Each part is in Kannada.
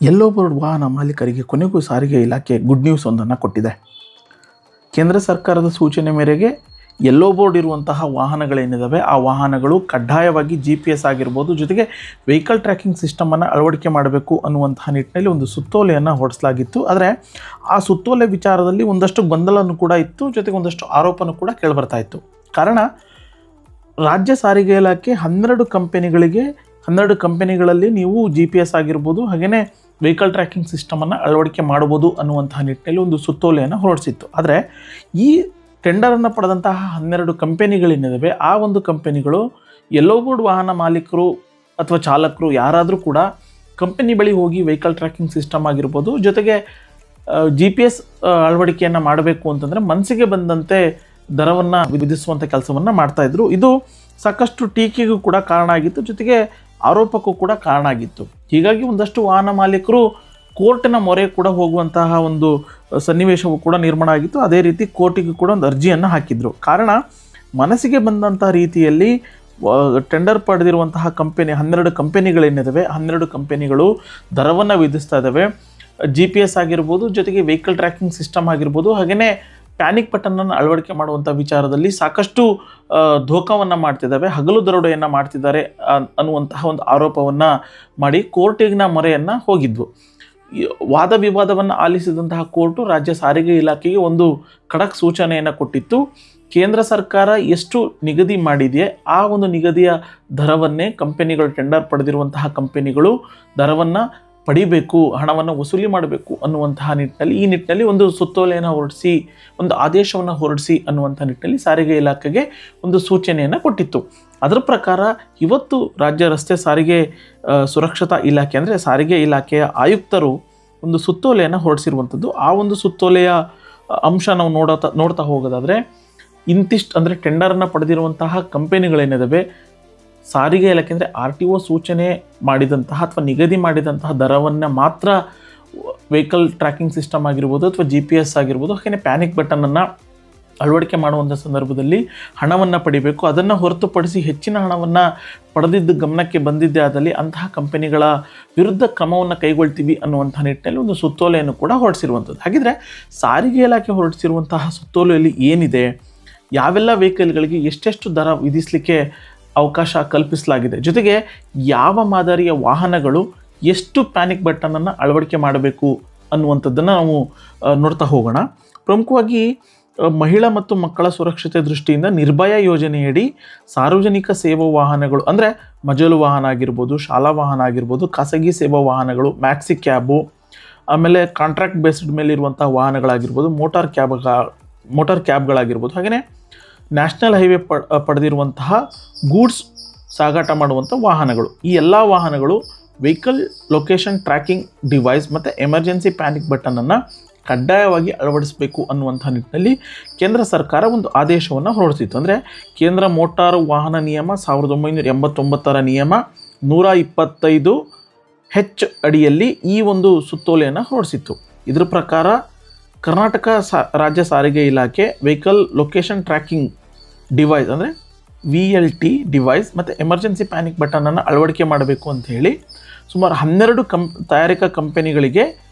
ಯೆಲ್ಲೋ ಬೋರ್ಡ್ ವಾಹನ ಮಾಲೀಕರಿಗೆ ಕೊನೆಗೂ ಸಾರಿಗೆ ಇಲಾಖೆ ಗುಡ್ ನ್ಯೂಸ್ ಒಂದನ್ನು ಕೊಟ್ಟಿದೆ. ಕೇಂದ್ರ ಸರ್ಕಾರದ ಸೂಚನೆ ಮೇರೆಗೆ ಯೆಲ್ಲೋ ಬೋರ್ಡ್ ಇರುವಂತಹ ವಾಹನಗಳೇನಿದ್ದಾವೆ ಆ ವಾಹನಗಳು ಕಡ್ಡಾಯವಾಗಿ GPS ಆಗಿರ್ಬೋದು, ಜೊತೆಗೆ ವೆಹಿಕಲ್ ಟ್ರ್ಯಾಕಿಂಗ್ ಸಿಸ್ಟಮನ್ನು ಅಳವಡಿಕೆ ಮಾಡಬೇಕು ಅನ್ನುವಂತಹ ನಿಟ್ಟಿನಲ್ಲಿ ಒಂದು ಸುತ್ತೋಲೆಯನ್ನು ಹೊರಡಿಸಲಾಗಿತ್ತು. ಆದರೆ ಆ ಸುತ್ತೋಲೆ ವಿಚಾರದಲ್ಲಿ ಒಂದಷ್ಟು ಗೊಂದಲನೂ ಕೂಡ ಇತ್ತು, ಜೊತೆಗೆ ಒಂದಷ್ಟು ಆರೋಪನೂ ಕೂಡ ಕೇಳಿಬರ್ತಾ ಇತ್ತು. ಕಾರಣ, ರಾಜ್ಯ ಸಾರಿಗೆ ಇಲಾಖೆ 12 ಕಂಪನಿಗಳಲ್ಲಿ ನೀವು GPS ಆಗಿರ್ಬೋದು, ಹಾಗೆಯೇ ವೆಹಿಕಲ್ ಟ್ರ್ಯಾಕಿಂಗ್ ಸಿಸ್ಟಮನ್ನು ಅಳವಡಿಕೆ ಮಾಡ್ಬೋದು ಅನ್ನುವಂತಹ ನಿಟ್ಟಿನಲ್ಲಿ ಒಂದು ಸುತ್ತೋಲೆಯನ್ನು ಹೊರಡಿಸಿತ್ತು. ಆದರೆ ಈ ಟೆಂಡರನ್ನು ಪಡೆದಂತಹ 12 ಕಂಪನಿಗಳೇನಿದ್ದಾವೆ ಆ ಒಂದು ಕಂಪನಿಗಳು ಯೆಲ್ಲೋ ಬೋರ್ಡ್ ವಾಹನ ಮಾಲೀಕರು ಅಥವಾ ಚಾಲಕರು ಯಾರಾದರೂ ಕೂಡ ಕಂಪನಿ ಬಳಿ ಹೋಗಿ ವೆಹಿಕಲ್ ಟ್ರ್ಯಾಕಿಂಗ್ ಸಿಸ್ಟಮ್ ಆಗಿರ್ಬೋದು, ಜೊತೆಗೆ GPS ಅಳವಡಿಕೆಯನ್ನು ಮಾಡಬೇಕು ಅಂತಂದರೆ ಮನಸ್ಸಿಗೆ ಬಂದಂತೆ ದರವನ್ನು ವಿಧಿಸುವಂಥ ಕೆಲಸವನ್ನು ಮಾಡ್ತಾಯಿದ್ರು. ಇದು ಸಾಕಷ್ಟು ಟೀಕೆಗೂ ಕೂಡ ಕಾರಣ ಆಗಿತ್ತು, ಜೊತೆಗೆ ಆರೋಪಕ್ಕೂ ಕೂಡ ಕಾರಣ ಆಗಿತ್ತು. ಹೀಗಾಗಿ ಒಂದಷ್ಟು ವಾಹನ ಮಾಲೀಕರು ಕೋರ್ಟಿನ ಮೊರೆ ಕೂಡ ಹೋಗುವಂತಹ ಒಂದು ಸನ್ನಿವೇಶವೂ ಕೂಡ ನಿರ್ಮಾಣ ಆಗಿತ್ತು. ಅದೇ ರೀತಿ ಕೋರ್ಟಿಗೂ ಕೂಡ ಒಂದು ಅರ್ಜಿಯನ್ನು ಹಾಕಿದರು. ಕಾರಣ, ಮನಸ್ಸಿಗೆ ಬಂದಂಥ ರೀತಿಯಲ್ಲಿ ಟೆಂಡರ್ ಪಡೆದಿರುವಂತಹ 12 ಕಂಪನಿಗಳೇನಿದ್ದಾವೆ 12 ಕಂಪನಿಗಳು ದರವನ್ನು ವಿಧಿಸ್ತಾ ಇದ್ದಾವೆ. GPS ಆಗಿರ್ಬೋದು, ಜೊತೆಗೆ ವೆಹಿಕಲ್ ಟ್ರ್ಯಾಕಿಂಗ್ ಸಿಸ್ಟಮ್ ಆಗಿರ್ಬೋದು, ಹಾಗೆಯೇ ಪ್ಯಾನಿಕ್ ಬಟನನ್ನು ಅಳವಡಿಕೆ ಮಾಡುವಂಥ ವಿಚಾರದಲ್ಲಿ ಸಾಕಷ್ಟು ಧೋಕಾವನ್ನು ಮಾಡ್ತಿದ್ದಾವೆ, ಹಗಲು ದರೋಡೆಯನ್ನು ಮಾಡ್ತಿದ್ದಾರೆ ಅನ್ನುವಂತಹ ಒಂದು ಆರೋಪವನ್ನು ಮಾಡಿ ಕೋರ್ಟಿನ ಮೊರೆಯನ್ನು ಹೋಗಿದ್ವು. ವಾದ ವಿವಾದವನ್ನು ಆಲಿಸಿದಂತಹ ಕೋರ್ಟು ರಾಜ್ಯ ಸಾರಿಗೆ ಇಲಾಖೆಗೆ ಒಂದು ಖಡಕ್ ಸೂಚನೆಯನ್ನು ಕೊಟ್ಟಿತ್ತು. ಕೇಂದ್ರ ಸರ್ಕಾರ ಎಷ್ಟು ನಿಗದಿ ಮಾಡಿದೆಯೇ ಆ ಒಂದು ನಿಗದಿಯ ದರವನ್ನೇ ಕಂಪನಿಗಳು, ಟೆಂಡರ್ ಪಡೆದಿರುವಂತಹ ಕಂಪನಿಗಳು ದರವನ್ನು ಪಡಿಬೇಕು, ಹಣವನ್ನು ವಸೂಲಿ ಮಾಡಬೇಕು ಅನ್ನುವಂತಹ ಈ ನಿಟ್ಟಿನಲ್ಲಿ ಒಂದು ಸುತ್ತೋಲೆಯನ್ನು ಹೊರಡಿಸಿ, ಒಂದು ಆದೇಶವನ್ನು ಹೊರಡಿಸಿ ಅನ್ನುವಂಥ ನಿಟ್ಟಿನಲ್ಲಿ ಸಾರಿಗೆ ಇಲಾಖೆಗೆ ಒಂದು ಸೂಚನೆಯನ್ನು ಕೊಟ್ಟಿತ್ತು. ಅದರ ಪ್ರಕಾರ ಇವತ್ತು ರಾಜ್ಯ ರಸ್ತೆ ಸಾರಿಗೆ ಸುರಕ್ಷತಾ ಇಲಾಖೆ ಅಂದರೆ ಸಾರಿಗೆ ಇಲಾಖೆಯ ಆಯುಕ್ತರು ಒಂದು ಸುತ್ತೋಲೆಯನ್ನು ಹೊರಡಿಸಿರುವಂಥದ್ದು. ಆ ಒಂದು ಸುತ್ತೋಲೆಯ ಅಂಶ ನಾವು ನೋಡ್ತಾ ಹೋಗೋದಾದರೆ ಇಂತಿಷ್ಟು ಅಂದರೆ ಟೆಂಡರನ್ನು ಪಡೆದಿರುವಂತಹ ಕಂಪನಿಗಳೇನಿದ್ದಾವೆ ಸಾರಿಗೆ ಇಲಾಖೆ ಅಂದರೆ RTO ಸೂಚನೆ ಮಾಡಿದಂತಹ ಅಥವಾ ನಿಗದಿ ಮಾಡಿದಂತಹ ದರವನ್ನು ಮಾತ್ರ ವೆಹಿಕಲ್ ಟ್ರ್ಯಾಕಿಂಗ್ ಸಿಸ್ಟಮ್ ಆಗಿರ್ಬೋದು ಅಥವಾ GPS ಆಗಿರ್ಬೋದು, ಹಾಗೆಯೇ ಪ್ಯಾನಿಕ್ ಬಟನನ್ನು ಅಳವಡಿಕೆ ಮಾಡುವಂಥ ಸಂದರ್ಭದಲ್ಲಿ ಹಣವನ್ನು ಪಡಿಬೇಕು. ಅದನ್ನು ಹೊರತುಪಡಿಸಿ ಹೆಚ್ಚಿನ ಹಣವನ್ನು ಪಡೆದಿದ್ದು ಗಮನಕ್ಕೆ ಬಂದಿದ್ದೇ ಆದಲ್ಲಿ ಅಂತಹ ಕಂಪನಿಗಳ ವಿರುದ್ಧ ಕ್ರಮವನ್ನು ಕೈಗೊಳ್ತೀವಿ ಅನ್ನುವಂಥ ನಿಟ್ಟಿನಲ್ಲಿ ಒಂದು ಸುತ್ತೋಲೆಯನ್ನು ಕೂಡ ಹೊರಡಿಸಿರುವಂಥದ್ದು. ಹಾಗಿದ್ರೆ ಸಾರಿಗೆ ಇಲಾಖೆ ಹೊರಡಿಸಿರುವಂತಹ ಸುತ್ತೋಲೆಯಲ್ಲಿ ಏನಿದೆ, ಯಾವೆಲ್ಲ ವೆಹಿಕಲ್ಗಳಿಗೆ ಎಷ್ಟೆಷ್ಟು ದರ ವಿಧಿಸಲಿಕ್ಕೆ ಅವಕಾಶ ಕಲ್ಪಿಸಲಾಗಿದೆ, ಜೊತೆಗೆ ಯಾವ ಮಾದರಿಯ ವಾಹನಗಳು ಎಷ್ಟು ಪ್ಯಾನಿಕ್ ಬಟನನ್ನು ಅಳವಡಿಕೆ ಮಾಡಬೇಕು ಅನ್ನುವಂಥದ್ದನ್ನು ನಾವು ನೋಡ್ತಾ ಹೋಗೋಣ. ಪ್ರಮುಖವಾಗಿ ಮಹಿಳಾ ಮತ್ತು ಮಕ್ಕಳ ಸುರಕ್ಷತೆ ದೃಷ್ಟಿಯಿಂದ ನಿರ್ಭಯ ಯೋಜನೆಯಡಿ ಸಾರ್ವಜನಿಕ ಸೇವಾ ವಾಹನಗಳು ಅಂದರೆ ಮಜಲು ವಾಹನ ಆಗಿರ್ಬೋದು, ಶಾಲಾ ವಾಹನ ಆಗಿರ್ಬೋದು, ಖಾಸಗಿ ಸೇವಾ ವಾಹನಗಳು, ಮ್ಯಾಕ್ಸಿ ಕ್ಯಾಬು, ಆಮೇಲೆ ಕಾಂಟ್ರಾಕ್ಟ್ ಬೇಸ್ಡ್ ಮೇಲೆ ಇರುವಂಥ ವಾಹನಗಳಾಗಿರ್ಬೋದು, ಮೋಟಾರ್ ಕ್ಯಾಬ್ಗಳಾಗಿರ್ಬೋದು, ಹಾಗೆಯೇ ನ್ಯಾಷನಲ್ ಹೈವೇ ಪಡೆದಿರುವಂತಹ ಗೂಡ್ಸ್ ಸಾಗಾಟ ಮಾಡುವಂಥ ವಾಹನಗಳು, ಈ ಎಲ್ಲ ವಾಹನಗಳು ವೆಹಿಕಲ್ ಲೊಕೇಶನ್ ಟ್ರ್ಯಾಕಿಂಗ್ ಡಿವೈಸ್ ಮತ್ತು ಎಮರ್ಜೆನ್ಸಿ ಪ್ಯಾನಿಕ್ ಬಟನನ್ನು ಕಡ್ಡಾಯವಾಗಿ ಅಳವಡಿಸಬೇಕು ಅನ್ನುವಂಥ ನಿಟ್ಟಿನಲ್ಲಿ ಕೇಂದ್ರ ಸರ್ಕಾರ ಒಂದು ಆದೇಶವನ್ನು ಹೊರಡಿಸಿತ್ತು. ಅಂದರೆ ಕೇಂದ್ರ ಮೋಟಾರು ವಾಹನ ನಿಯಮ 1989 ನಿಯಮ 125H ಅಡಿಯಲ್ಲಿ ಈ ಒಂದು ಸುತ್ತೋಲೆಯನ್ನು ಹೊರಡಿಸಿತ್ತು. ಇದರ ಪ್ರಕಾರ ಕರ್ನಾಟಕ ರಾಜ್ಯ ಸಾರಿಗೆ ಇಲಾಖೆ ವೆಹಿಕಲ್ ಲೊಕೇಶನ್ ಟ್ರ್ಯಾಕಿಂಗ್ ಡಿವೈಸ್ ಅಂದರೆ VLT ಡಿವೈಸ್ ಮತ್ತು ಎಮರ್ಜೆನ್ಸಿ ಪ್ಯಾನಿಕ್ ಬಟನನ್ನು ಅಳವಡಿಕೆ ಮಾಡಬೇಕು ಅಂತ ಹೇಳಿ ಸುಮಾರು 12 ತಯಾರಿಕಾ ಕಂಪನಿಗಳಿಗೆ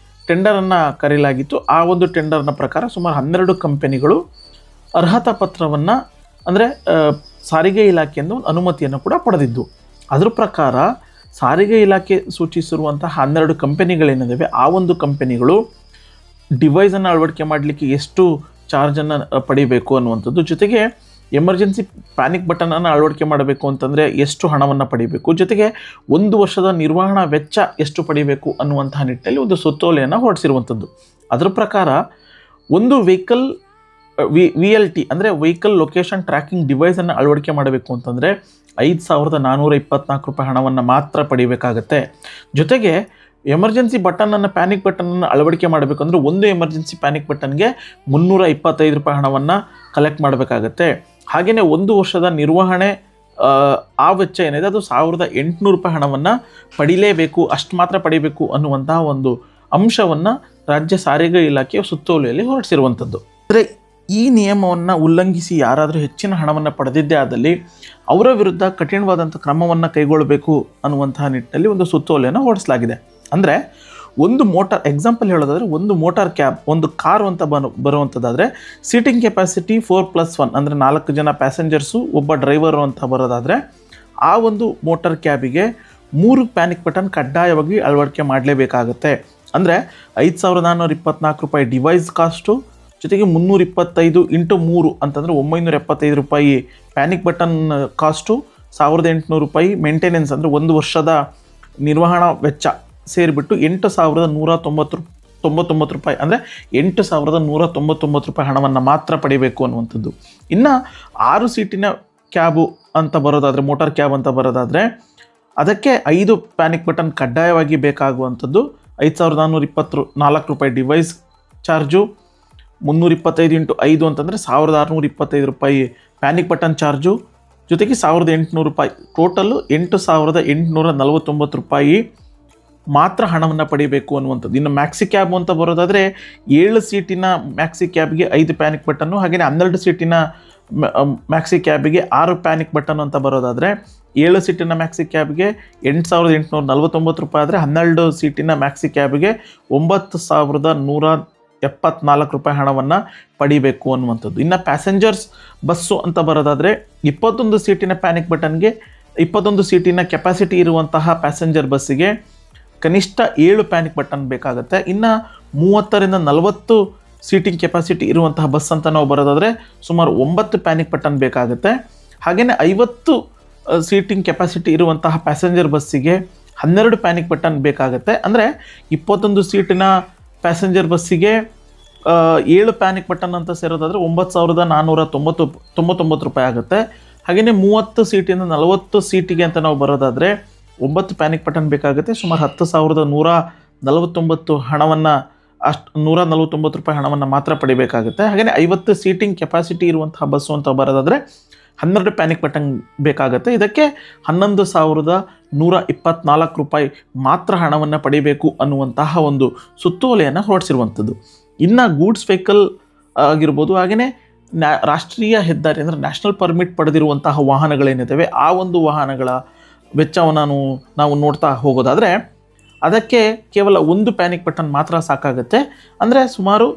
ಟೆಂಡರನ್ನು ಕರೆಯಲಾಗಿತ್ತು. ಆ ಒಂದು ಟೆಂಡರ್ನ ಪ್ರಕಾರ ಸುಮಾರು 12 ಕಂಪನಿಗಳು ಅರ್ಹತಾ ಪತ್ರವನ್ನು ಅಂದರೆ ಸಾರಿಗೆ ಇಲಾಖೆಯಿಂದ ಒಂದು ಅನುಮತಿಯನ್ನು ಕೂಡ ಪಡೆದಿದ್ದು. ಅದರ ಪ್ರಕಾರ ಸಾರಿಗೆ ಇಲಾಖೆ ಸೂಚಿಸಿರುವಂಥ 12 ಕಂಪನಿಗಳೇನಿದ್ದಾವೆ ಆ ಒಂದು ಕಂಪನಿಗಳು ಡಿವೈಸನ್ನು ಅಳವಡಿಕೆ ಮಾಡಲಿಕ್ಕೆ ಎಷ್ಟು ಚಾರ್ಜನ್ನು ಪಡಿಬೇಕು ಅನ್ನುವಂಥದ್ದು, ಜೊತೆಗೆ ಎಮರ್ಜೆನ್ಸಿ ಪ್ಯಾನಿಕ್ ಬಟನನ್ನು ಅಳವಡಿಕೆ ಮಾಡಬೇಕು ಅಂತಂದರೆ ಎಷ್ಟು ಹಣವನ್ನು ಪಡಿಬೇಕು, ಜೊತೆಗೆ 1 ವರ್ಷದ ನಿರ್ವಹಣಾ ವೆಚ್ಚ ಎಷ್ಟು ಪಡಿಬೇಕು ಅನ್ನುವಂತಹ ನಿಟ್ಟಿನಲ್ಲಿ ಒಂದು ಸುತ್ತೋಲೆಯನ್ನು ಹೊರಡಿಸಿರುವಂಥದ್ದು. ಅದರ ಪ್ರಕಾರ ಒಂದು ವೆಹಿಕಲ್ VLT ಅಂದರೆ ವೆಹಿಕಲ್ ಲೊಕೇಶನ್ ಟ್ರ್ಯಾಕಿಂಗ್ ಡಿವೈಸನ್ನು ಅಳವಡಿಕೆ ಮಾಡಬೇಕು ಅಂತಂದರೆ 5,424 ರೂಪಾಯಿ ಹಣವನ್ನು ಮಾತ್ರ ಪಡಿಬೇಕಾಗತ್ತೆ. ಜೊತೆಗೆ ಎಮರ್ಜೆನ್ಸಿ ಬಟನನ್ನು ಪ್ಯಾನಿಕ್ ಬಟನನ್ನು ಅಳವಡಿಕೆ ಮಾಡಬೇಕಂದ್ರೆ ಒಂದು ಎಮರ್ಜೆನ್ಸಿ ಪ್ಯಾನಿಕ್ ಬಟನ್ಗೆ 325 ರೂಪಾಯಿ ಹಣವನ್ನು ಕಲೆಕ್ಟ್ ಮಾಡಬೇಕಾಗತ್ತೆ. ಹಾಗೆಯೇ 1 ವರ್ಷದ ನಿರ್ವಹಣೆ ಆ ವೆಚ್ಚ ಏನಿದೆ ಅದು 1,800 ರೂಪಾಯಿ ಹಣವನ್ನು ಪಡಿಲೇಬೇಕು, ಅಷ್ಟು ಮಾತ್ರ ಪಡಿಬೇಕು ಅನ್ನುವಂತಹ ಒಂದು ಅಂಶವನ್ನು ರಾಜ್ಯ ಸಾರಿಗೆ ಇಲಾಖೆಯ ಸುತ್ತೋಲೆಯಲ್ಲಿ ಹೊರಡಿಸಿರುವಂಥದ್ದು. ಅಂದರೆ ಈ ನಿಯಮವನ್ನು ಉಲ್ಲಂಘಿಸಿ ಯಾರಾದರೂ ಹೆಚ್ಚಿನ ಹಣವನ್ನು ಪಡೆದಿದ್ದೇ ಆದಲ್ಲಿ ಅವರ ವಿರುದ್ಧ ಕಠಿಣವಾದಂಥ ಕ್ರಮವನ್ನು ಕೈಗೊಳ್ಳಬೇಕು ಅನ್ನುವಂತಹ ನಿಟ್ಟಿನಲ್ಲಿ ಒಂದು ಸುತ್ತೋಲೆಯನ್ನು ಹೊರಡಿಸಲಾಗಿದೆ. ಅಂದರೆ ಒಂದು ಮೋಟಾರ್ ಎಕ್ಸಾಂಪಲ್ ಹೇಳೋದಾದರೆ ಒಂದು ಮೋಟಾರ್ ಕ್ಯಾಬ್ ಒಂದು ಕಾರು ಅಂತ ಬರುವಂಥದ್ದಾದರೆ ಸೀಟಿಂಗ್ ಕೆಪಾಸಿಟಿ 4+1 ಅಂದರೆ 4 ಜನ ಪ್ಯಾಸೆಂಜರ್ಸು ಒಬ್ಬ ಡ್ರೈವರು ಅಂತ ಬರೋದಾದರೆ ಆ ಒಂದು ಮೋಟಾರ್ ಕ್ಯಾಬಿಗೆ 3 ಪ್ಯಾನಿಕ್ ಬಟನ್ ಕಡ್ಡಾಯವಾಗಿ ಅಳವಡಿಕೆ ಮಾಡಲೇಬೇಕಾಗುತ್ತೆ. ಅಂದರೆ 5,424 ರೂಪಾಯಿ ಡಿವೈಸ್ ಕಾಸ್ಟು, ಜೊತೆಗೆ 325 × 3 ಅಂತಂದರೆ 975 ರೂಪಾಯಿ ಪ್ಯಾನಿಕ್ ಬಟನ್ ಕಾಸ್ಟು, 1,800 ರೂಪಾಯಿ ಮೇಂಟೆನೆನ್ಸ್ ಅಂದರೆ 1 ವರ್ಷದ ನಿರ್ವಹಣಾ ವೆಚ್ಚ ಸೇರಿಬಿಟ್ಟು 8,199 ರೂಪಾಯಿ ಅಂದರೆ 8,199 ರೂಪಾಯಿ ಹಣವನ್ನು ಮಾತ್ರ ಪಡಿಬೇಕು ಅನ್ನುವಂಥದ್ದು. ಇನ್ನು 6 ಸೀಟಿನ ಕ್ಯಾಬು ಅಂತ ಬರೋದಾದರೆ ಮೋಟಾರ್ ಕ್ಯಾಬ್ ಅಂತ ಬರೋದಾದರೆ ಅದಕ್ಕೆ 5 ಪ್ಯಾನಿಕ್ ಬಟನ್ ಕಡ್ಡಾಯವಾಗಿ ಬೇಕಾಗುವಂಥದ್ದು. 5,424 ರೂಪಾಯಿ ಡಿವೈಸ್ ಚಾರ್ಜು, 325 × 5 ಅಂತಂದರೆ 1,625 ರೂಪಾಯಿ ಪ್ಯಾನಿಕ್ ಬಟನ್ ಚಾರ್ಜು, ಜೊತೆಗೆ 1,800 ರೂಪಾಯಿ, ಟೋಟಲ್ಲು 8,849 ರೂಪಾಯಿ ಮಾತ್ರ ಹಣವನ್ನು ಪಡಿಬೇಕು ಅನ್ನುವಂಥದ್ದು. ಇನ್ನು ಮ್ಯಾಕ್ಸಿ ಕ್ಯಾಬ್ ಅಂತ ಬರೋದಾದರೆ 7 ಸೀಟಿನ ಮ್ಯಾಕ್ಸಿ ಕ್ಯಾಬ್ಗೆ 5 ಪ್ಯಾನಿಕ್ ಬಟನ್ನು, ಹಾಗೆಯೇ 12 ಸೀಟಿನ ಮ್ಯಾಕ್ಸಿ ಕ್ಯಾಬಿಗೆ 6 ಪ್ಯಾನಿಕ್ ಬಟನ್ ಅಂತ ಬರೋದಾದರೆ 7 ಸೀಟಿನ ಮ್ಯಾಕ್ಸಿ ಕ್ಯಾಬ್ಗೆ 8,849 ರೂಪಾಯಿ ಆದರೆ 12 ಸೀಟಿನ ಮ್ಯಾಕ್ಸಿ ಕ್ಯಾಬ್ಗೆ 9,174 ರೂಪಾಯಿ ಹಣವನ್ನು ಪಡಿಬೇಕು ಅನ್ನುವಂಥದ್ದು. ಇನ್ನು ಪ್ಯಾಸೆಂಜರ್ಸ್ ಬಸ್ಸು ಅಂತ ಬರೋದಾದರೆ 21 ಸೀಟಿನ ಪ್ಯಾನಿಕ್ ಬಟನ್ಗೆ 21 ಸೀಟಿನ ಕೆಪಾಸಿಟಿ ಇರುವಂತಹ ಪ್ಯಾಸೆಂಜರ್ ಬಸ್ಸಿಗೆ ಕನಿಷ್ಠ 7 ಪ್ಯಾನಿಕ್ ಬಟನ್ ಬೇಕಾಗುತ್ತೆ. ಇನ್ನು 30 ರಿಂದ 40 ಸೀಟಿಂಗ್ ಕೆಪಾಸಿಟಿ ಇರುವಂತಹ ಬಸ್ ಅಂತ ನಾವು ಬರೋದಾದರೆ ಸುಮಾರು 9 ಪ್ಯಾನಿಕ್ ಬಟನ್ ಬೇಕಾಗುತ್ತೆ. ಹಾಗೆಯೇ 50 ಸೀಟಿಂಗ್ ಕೆಪಾಸಿಟಿ ಇರುವಂತಹ ಪ್ಯಾಸೆಂಜರ್ ಬಸ್ಸಿಗೆ 12 ಪ್ಯಾನಿಕ್ ಬಟನ್ ಬೇಕಾಗುತ್ತೆ. ಅಂದರೆ 21 ಸೀಟಿನ ಪ್ಯಾಸೆಂಜರ್ ಬಸ್ಸಿಗೆ 7 ಪ್ಯಾನಿಕ್ ಬಟನ್ ಅಂತ ಸೇರೋದಾದರೆ 9,499 ರೂಪಾಯಿ ಆಗುತ್ತೆ. ಹಾಗೆಯೇ 30 ಸೀಟಿಂದ 40 ಸೀಟಿಗೆ ಅಂತ ನಾವು ಬರೋದಾದರೆ 9 ಪ್ಯಾನಿಕ್ ಬಟನ್ ಬೇಕಾಗುತ್ತೆ. ಸುಮಾರು 10,149 ಹಣವನ್ನು 149 ರೂಪಾಯಿ ಹಣವನ್ನು ಮಾತ್ರ ಪಡಿಬೇಕಾಗುತ್ತೆ. ಹಾಗೆಯೇ 50 ಸೀಟಿಂಗ್ ಕೆಪಾಸಿಟಿ ಇರುವಂತಹ ಬಸ್ಸು ಅಂತ ಬರೋದಾದರೆ 12 ಪ್ಯಾನಿಕ್ ಬಟನ್ ಬೇಕಾಗುತ್ತೆ. ಇದಕ್ಕೆ 11,124 ರೂಪಾಯಿ ಮಾತ್ರ ಹಣವನ್ನು ಪಡಿಬೇಕು ಅನ್ನುವಂತಹ ಒಂದು ಸುತ್ತೋಲೆಯನ್ನು ಹೊರಡಿಸಿರುವಂಥದ್ದು. ಇನ್ನು ಗೂಡ್ಸ್ ವೆಹಿಕಲ್ ಆಗಿರ್ಬೋದು, ಹಾಗೆಯೇ ರಾಷ್ಟ್ರೀಯ ಹೆದ್ದಾರಿ ಅಂದರೆ ನ್ಯಾಷನಲ್ ಪರ್ಮಿಟ್ ಪಡೆದಿರುವಂತಹ ವಾಹನಗಳೇನಿದ್ದಾವೆ ಆ ಒಂದು ವಾಹನಗಳ ವೆಚ್ಚವನ್ನು ನಾವು ನೋಡ್ತಾ ಹೋಗೋದಾದರೆ ಅದಕ್ಕೆ ಕೇವಲ 1 ಪ್ಯಾನಿಕ್ ಬಟನ್ ಮಾತ್ರ ಸಾಕಾಗುತ್ತೆ. ಅಂದರೆ ಸುಮಾರು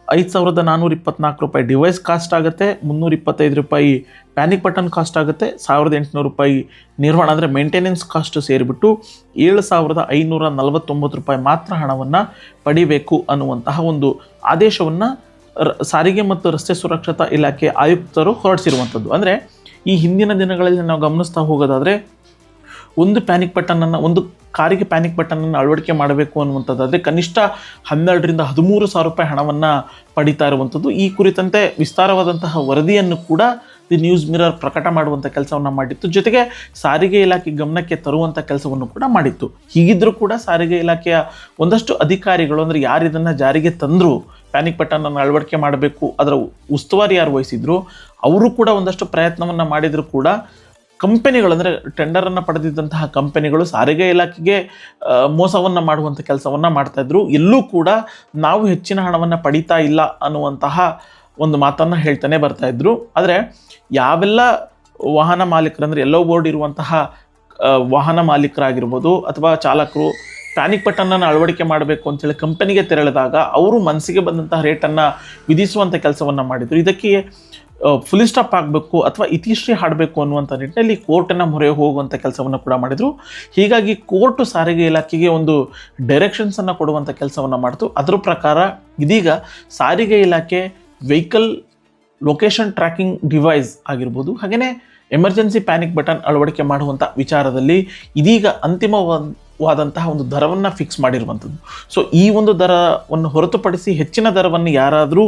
5,424 ರೂಪಾಯಿ ಡಿವೈಸ್ ಕಾಸ್ಟ್ ಆಗುತ್ತೆ, 325 ರೂಪಾಯಿ ಪ್ಯಾನಿಕ್ ಬಟನ್ ಕಾಸ್ಟ್ ಆಗುತ್ತೆ, 1,800 ರೂಪಾಯಿ ನಿರ್ವಹಣೆ ಅಂದರೆ ಮೇಂಟೆನೆನ್ಸ್ ಕಾಸ್ಟ್ ಸೇರಿಬಿಟ್ಟು 7,549 ರೂಪಾಯಿ ಮಾತ್ರ ಹಣವನ್ನು ಪಡಿಬೇಕು ಅನ್ನುವಂತಹ ಒಂದು ಆದೇಶವನ್ನು ಸಾರಿಗೆ ಮತ್ತು ರಸ್ತೆ ಸುರಕ್ಷತಾ ಇಲಾಖೆ ಆಯುಕ್ತರು ಹೊರಡಿಸಿರುವಂಥದ್ದು. ಅಂದರೆ ಈ ಹಿಂದಿನ ದಿನಗಳಲ್ಲಿ ನಾವು ಗಮನಿಸ್ತಾ ಹೋಗೋದಾದರೆ ಒಂದು ಪ್ಯಾನಿಕ್ ಬಟನನ್ನು ಒಂದು ಕಾರಿಗೆ ಪ್ಯಾನಿಕ್ ಬಟನನ್ನು ಅಳವಡಿಕೆ ಮಾಡಬೇಕು ಅನ್ನುವಂಥದ್ದಾದರೆ ಕನಿಷ್ಠ 12 ರಿಂದ 13,000 ರೂಪಾಯಿ ಹಣವನ್ನು ಪಡಿತಾ ಇರುವಂಥದ್ದು. ಈ ಕುರಿತಂತೆ ವಿಸ್ತಾರವಾದಂತಹ ವರದಿಯನ್ನು ಕೂಡ ದಿ ನ್ಯೂಸ್ ಮಿರರ್ ಪ್ರಕಟ ಮಾಡುವಂಥ ಕೆಲಸವನ್ನು ಮಾಡಿತ್ತು. ಜೊತೆಗೆ ಸಾರಿಗೆ ಇಲಾಖೆ ಗಮನಕ್ಕೆ ತರುವಂಥ ಕೆಲಸವನ್ನು ಕೂಡ ಮಾಡಿತ್ತು. ಹೀಗಿದ್ದರೂ ಕೂಡ ಸಾರಿಗೆ ಇಲಾಖೆಯ ಒಂದಷ್ಟು ಅಧಿಕಾರಿಗಳು ಅಂದರೆ ಯಾರು ಇದನ್ನು ಜಾರಿಗೆ ತಂದರು, ಪ್ಯಾನಿಕ್ ಬಟನನ್ನು ಅಳವಡಿಕೆ ಮಾಡಬೇಕು ಅದರ ಉಸ್ತುವಾರಿ ಯಾರು ವಹಿಸಿದ್ರು ಅವರು ಕೂಡ ಒಂದಷ್ಟು ಪ್ರಯತ್ನವನ್ನು ಮಾಡಿದರೂ ಕೂಡ ಕಂಪನಿಗಳು ಅಂದರೆ ಟೆಂಡರನ್ನು ಪಡೆದಿದ್ದಂತಹ ಕಂಪನಿಗಳು ಸಾರಿಗೆ ಇಲಾಖೆಗೆ ಮೋಸವನ್ನು ಮಾಡುವಂಥ ಕೆಲಸವನ್ನು ಮಾಡ್ತಾಯಿದ್ರು. ಎಲ್ಲೂ ಕೂಡ ನಾವು ಹೆಚ್ಚಿನ ಹಣವನ್ನು ಪಡೀತಾ ಇಲ್ಲ ಅನ್ನುವಂತಹ ಒಂದು ಮಾತನ್ನು ಹೇಳ್ತಾನೆ ಬರ್ತಾಯಿದ್ರು. ಆದರೆ ಯಾವೆಲ್ಲ ವಾಹನ ಮಾಲೀಕರು ಅಂದರೆ ಎಲ್ಲೋ ಬೋರ್ಡ್ ಇರುವಂತಹ ವಾಹನ ಮಾಲೀಕರಾಗಿರ್ಬೋದು ಅಥವಾ ಚಾಲಕರು ಪ್ಯಾನಿಕ್ ಬಟನನ್ನು ಅಳವಡಿಕೆ ಮಾಡಬೇಕು ಅಂತೇಳಿ ಕಂಪನಿಗೆ ತೆರಳಿದಾಗ ಅವರು ಮನಸ್ಸಿಗೆ ಬಂದಂತಹ ರೇಟನ್ನು ವಿಧಿಸುವಂಥ ಕೆಲಸವನ್ನು ಮಾಡಿದರು. ಇದಕ್ಕೆ ಫುಲ್ ಸ್ಟಾಪ್ ಆಗಬೇಕು ಅಥವಾ ಇತಿಶ್ರೀ ಹಾಡಬೇಕು ಅನ್ನುವಂಥ ನಿಟ್ಟಿನಲ್ಲಿ ಕೋರ್ಟಿನ ಮೊರೆ ಹೋಗುವಂಥ ಕೆಲಸವನ್ನು ಕೂಡ ಮಾಡಿದರು. ಹೀಗಾಗಿ ಕೋರ್ಟು ಸಾರಿಗೆ ಇಲಾಖೆಗೆ ಒಂದು ಡೈರೆಕ್ಷನ್ಸನ್ನು ಕೊಡುವಂಥ ಕೆಲಸವನ್ನು ಮಾಡಿತು. ಅದರ ಪ್ರಕಾರ ಇದೀಗ ಸಾರಿಗೆ ಇಲಾಖೆ ವೆಹಿಕಲ್ ಲೊಕೇಶನ್ ಟ್ರ್ಯಾಕಿಂಗ್ ಡಿವೈಸ್ ಆಗಿರ್ಬೋದು, ಹಾಗೆಯೇ ಎಮರ್ಜೆನ್ಸಿ ಪ್ಯಾನಿಕ್ ಬಟನ್ ಅಳವಡಿಕೆ ಮಾಡುವಂಥ ವಿಚಾರದಲ್ಲಿ ಇದೀಗ ಅಂತಿಮವಾದಂತಹ ಒಂದು ದರವನ್ನು ಫಿಕ್ಸ್ ಮಾಡಿರುವಂಥದ್ದು. ಸೊ ಈ ಒಂದು ದರವನ್ನು ಹೊರತುಪಡಿಸಿ ಹೆಚ್ಚಿನ ದರವನ್ನು ಯಾರಾದರೂ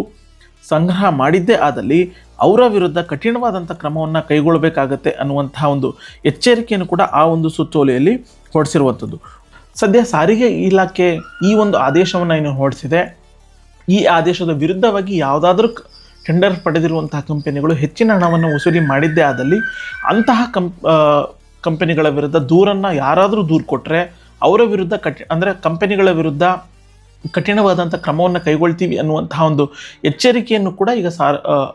ಸಂಗ್ರಹ ಮಾಡಿದ್ದೇ ಆದಲ್ಲಿ ಅವರ ವಿರುದ್ಧ ಕಠಿಣವಾದಂಥ ಕ್ರಮವನ್ನು ಕೈಗೊಳ್ಳಬೇಕಾಗತ್ತೆ ಅನ್ನುವಂತಹ ಒಂದು ಎಚ್ಚರಿಕೆಯನ್ನು ಕೂಡ ಆ ಒಂದು ಸುತ್ತೋಲೆಯಲ್ಲಿ ಹೊರಡಿಸಿರುವಂಥದ್ದು. ಸದ್ಯ ಸಾರಿಗೆ ಇಲಾಖೆ ಈ ಒಂದು ಆದೇಶವನ್ನು ಏನು ಹೊರಡಿಸಿದೆ, ಈ ಆದೇಶದ ವಿರುದ್ಧವಾಗಿ ಯಾವುದಾದ್ರೂ ಟೆಂಡರ್ ಪಡೆದಿರುವಂತಹ ಕಂಪನಿಗಳು ಹೆಚ್ಚಿನ ಹಣವನ್ನು ವಸೂಲಿ ಮಾಡಿದ್ದೇ ಆದಲ್ಲಿ ಅಂತಹ ಕಂಪನಿಗಳ ವಿರುದ್ಧ ದೂರನ್ನು ಯಾರಾದರೂ ದೂರು ಕೊಟ್ಟರೆ ಅವರ ವಿರುದ್ಧ ಅಂದರೆ ಕಂಪನಿಗಳ ವಿರುದ್ಧ ಕಠಿಣವಾದಂಥ ಕ್ರಮವನ್ನು ಕೈಗೊಳ್ತೀವಿ ಅನ್ನುವಂತಹ ಒಂದು ಎಚ್ಚರಿಕೆಯನ್ನು ಕೂಡ ಈಗ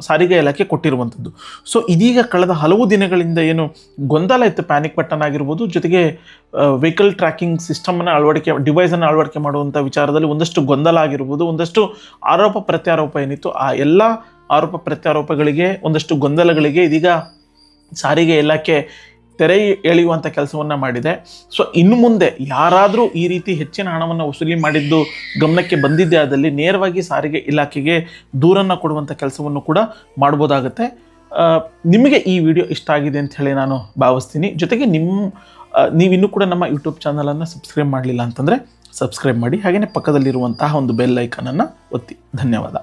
ಸಾರಿಗೆ ಇಲಾಖೆ ಕೊಟ್ಟಿರುವಂಥದ್ದು. ಸೊ ಇದೀಗ ಕಳೆದ ಹಲವು ದಿನಗಳಿಂದ ಏನು ಗೊಂದಲ ಇತ್ತು, ಪ್ಯಾನಿಕ್ ಬಟನ್ ಆಗಿರ್ಬೋದು, ಜೊತೆಗೆ ವೆಹಿಕಲ್ ಟ್ರ್ಯಾಕಿಂಗ್ ಸಿಸ್ಟಮನ್ನು ಡಿವೈಸನ್ನು ಅಳವಡಿಕೆ ಮಾಡುವಂಥ ವಿಚಾರದಲ್ಲಿ ಒಂದಷ್ಟು ಗೊಂದಲ ಆಗಿರ್ಬೋದು, ಒಂದಷ್ಟು ಆರೋಪ ಪ್ರತ್ಯಾರೋಪ ಏನಿತ್ತು, ಆ ಎಲ್ಲ ಆರೋಪ ಪ್ರತ್ಯಾರೋಪಗಳಿಗೆ, ಒಂದಷ್ಟು ಗೊಂದಲಗಳಿಗೆ ಇದೀಗ ಸಾರಿಗೆ ಇಲಾಖೆ ತೆರೆ ಎಳೆಯುವಂಥ ಕೆಲಸವನ್ನು ಮಾಡಿದೆ. ಸೊ ಇನ್ನು ಮುಂದೆ ಯಾರಾದರೂ ಈ ರೀತಿ ಹೆಚ್ಚಿನ ಹಣವನ್ನು ವಸೂಲಿ ಮಾಡಿದ್ದು ಗಮನಕ್ಕೆ ಬಂದಿದ್ದೇ ಆದಲ್ಲಿ ನೇರವಾಗಿ ಸಾರಿಗೆ ಇಲಾಖೆಗೆ ದೂರನ್ನು ಕೊಡುವಂಥ ಕೆಲಸವನ್ನು ಕೂಡ ಮಾಡ್ಬೋದಾಗುತ್ತೆ. ನಿಮಗೆ ಈ ವಿಡಿಯೋ ಇಷ್ಟ ಆಗಿದೆ ಅಂತ ಹೇಳಿ ನಾನು ಭಾವಿಸ್ತೀನಿ. ಜೊತೆಗೆ ನೀವಿನ್ನೂ ಕೂಡ ನಮ್ಮ ಯೂಟ್ಯೂಬ್ ಚಾನಲನ್ನು ಸಬ್ಸ್ಕ್ರೈಬ್ ಮಾಡಲಿಲ್ಲ ಅಂತಂದರೆ ಸಬ್ಸ್ಕ್ರೈಬ್ ಮಾಡಿ, ಹಾಗೆಯೇ ಪಕ್ಕದಲ್ಲಿರುವಂತಹ ಒಂದು ಬೆಲ್ ಐಕನನ್ನು ಒತ್ತಿ. ಧನ್ಯವಾದ.